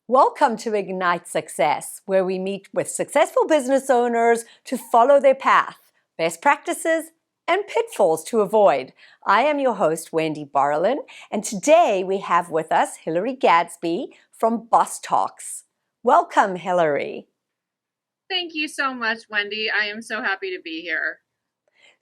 Welcome to Ignite Success, where we meet with successful business owners to follow their path, best practices, and pitfalls to avoid. I am your host, Wendy Barlin, and today we have with us Hillary Gadsby from Boss Talks. Welcome, Hillary. Thank you so much, Wendy. I am so happy to be here.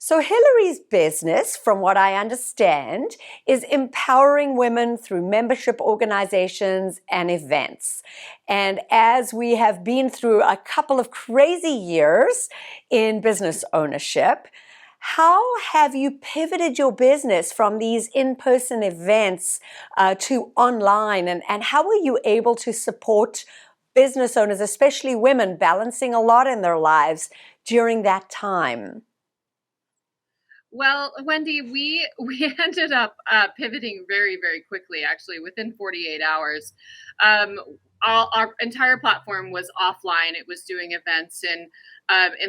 So Hillary's business, from what I understand, is empowering women through membership organizations and events. And as we have been through a couple of crazy years in business ownership, how have you pivoted your business from these in-person events to online? And how were you able to support business owners, especially women, balancing a lot in their lives during that time? Well, Wendy, we ended up pivoting very, very quickly, actually, within 48 hours. Our entire platform was offline. It was doing events in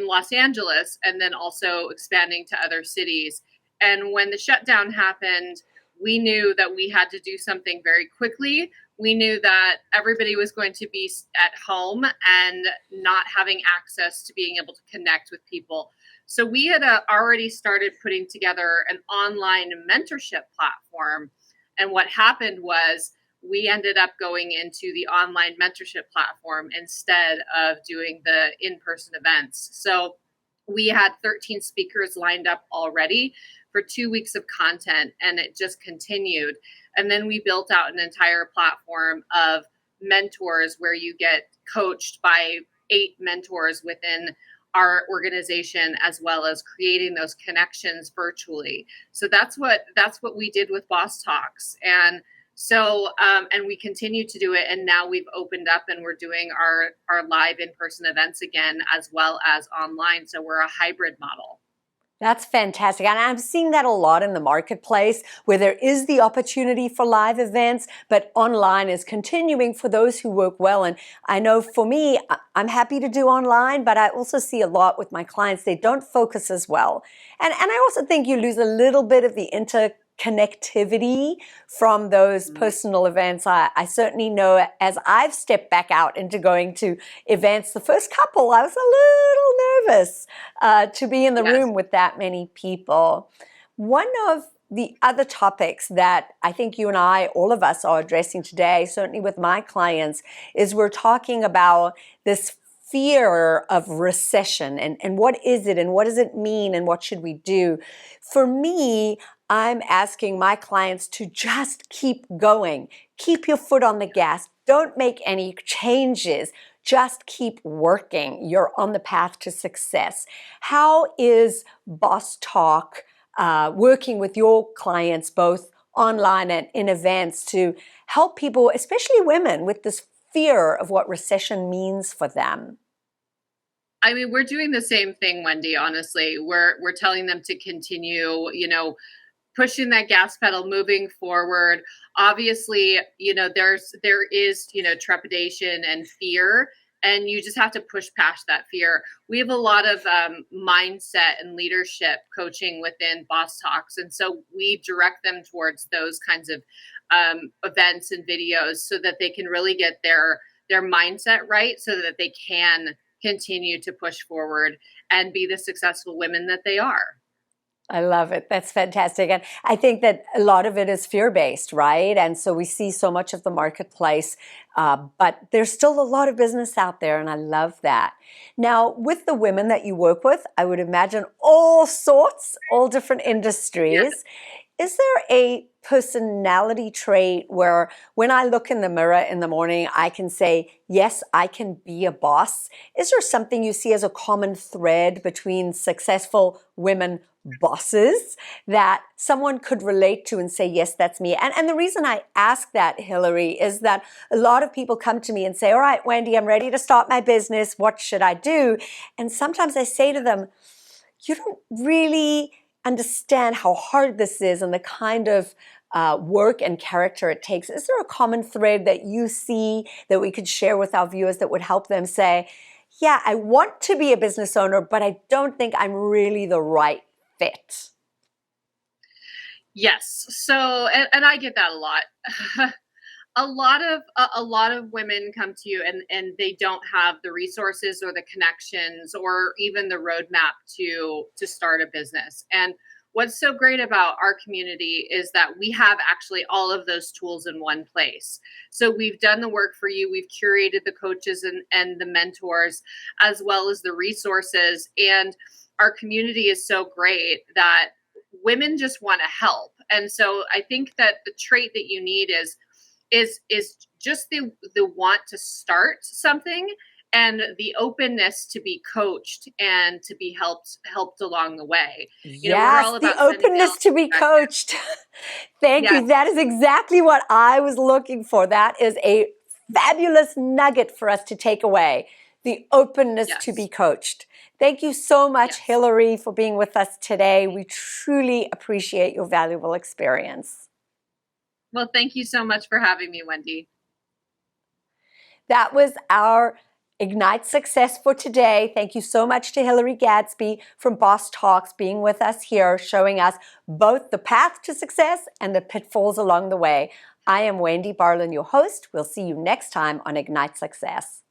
Los Angeles and then also expanding to other cities. And when the shutdown happened, we knew that we had to do something very quickly. We knew that everybody was going to be at home and not having access to being able to connect with people. So we had already started putting together an online mentorship platform. And what happened was we ended up going into the online mentorship platform instead of doing the in-person events. So we had 13 speakers lined up already for 2 weeks of content, and it just continued. And then we built out an entire platform of mentors where you get coached by 8 mentors within our organization, as well as creating those connections virtually. So that's what we did with Boss Talks. And so, and we continue to do it. And now we've opened up and we're doing our live in-person events again, as well as online. So we're a hybrid model. That's fantastic. And I'm seeing that a lot in the marketplace where there is the opportunity for live events, but online is continuing for those who work well. And I know for me, I'm happy to do online, but I also see a lot with my clients, they don't focus as well. And I also think you lose a little bit of the interconnectivity from those personal events. I certainly know as I've stepped back out into going to events, the first couple, I was a little nervous to be in the room with that many people. One of the other topics that I think you and I, all of us, are addressing today, certainly with my clients, is we're talking about this fear of recession and what is it and what does it mean and what should we do? For me, I'm asking my clients to just keep going. Keep your foot on the gas. Don't make any changes. Just keep working. You're on the path to success. How is Boss Talk working with your clients, both online and in events, to help people, especially women, with this fear of what recession means for them? I mean, we're doing the same thing, Wendy, honestly. We're telling them to continue, pushing that gas pedal, moving forward. Obviously, there is, trepidation and fear, and you just have to push past that fear. We have a lot of mindset and leadership coaching within Boss Talks, and so we direct them towards those kinds of events and videos so that they can really get their mindset right, so that they can continue to push forward and be the successful women that they are. I love it. That's fantastic. And I think that a lot of it is fear-based, right? And so we see so much of the marketplace, but there's still a lot of business out there, and I love that. Now, with the women that you work with, I would imagine all sorts, all different industries. Yes. Is there a personality trait where when I look in the mirror in the morning, I can say, yes, I can be a boss? Is there something you see as a common thread between successful women bosses that someone could relate to and say, yes, that's me? And the reason I ask that, Hillary, is that a lot of people come to me and say, all right, Wendy, I'm ready to start my business. What should I do? And sometimes I say to them, you don't really understand how hard this is and the kind of work and character it takes. Is there a common thread that you see that we could share with our viewers that would help them say, yeah, I want to be a business owner, but I don't think I'm really the right Yes. So, and I get that a lot. A lot of women come to you and they don't have the resources or the connections or even the roadmap to start a business. And what's so great about our community is that we have actually all of those tools in one place. So we've done the work for you. We've curated the coaches and the mentors, as well as the resources. And our community is so great that women just want to help. And so I think that the trait that you need is just the want to start something and the openness to be coached and to be helped along the way. You know, we're all about the openness to be coached. Thank you. That is exactly what I was looking for. That is a fabulous nugget for us to take away. The openness to be coached. Thank you so much, Hillary, for being with us today. We truly appreciate your valuable experience. Well, thank you so much for having me, Wendy. That was our Ignite Success for today. Thank you so much to Hillary Gadsby from Boss Talks being with us here, showing us both the path to success and the pitfalls along the way. I am Wendy Barlin, your host. We'll see you next time on Ignite Success.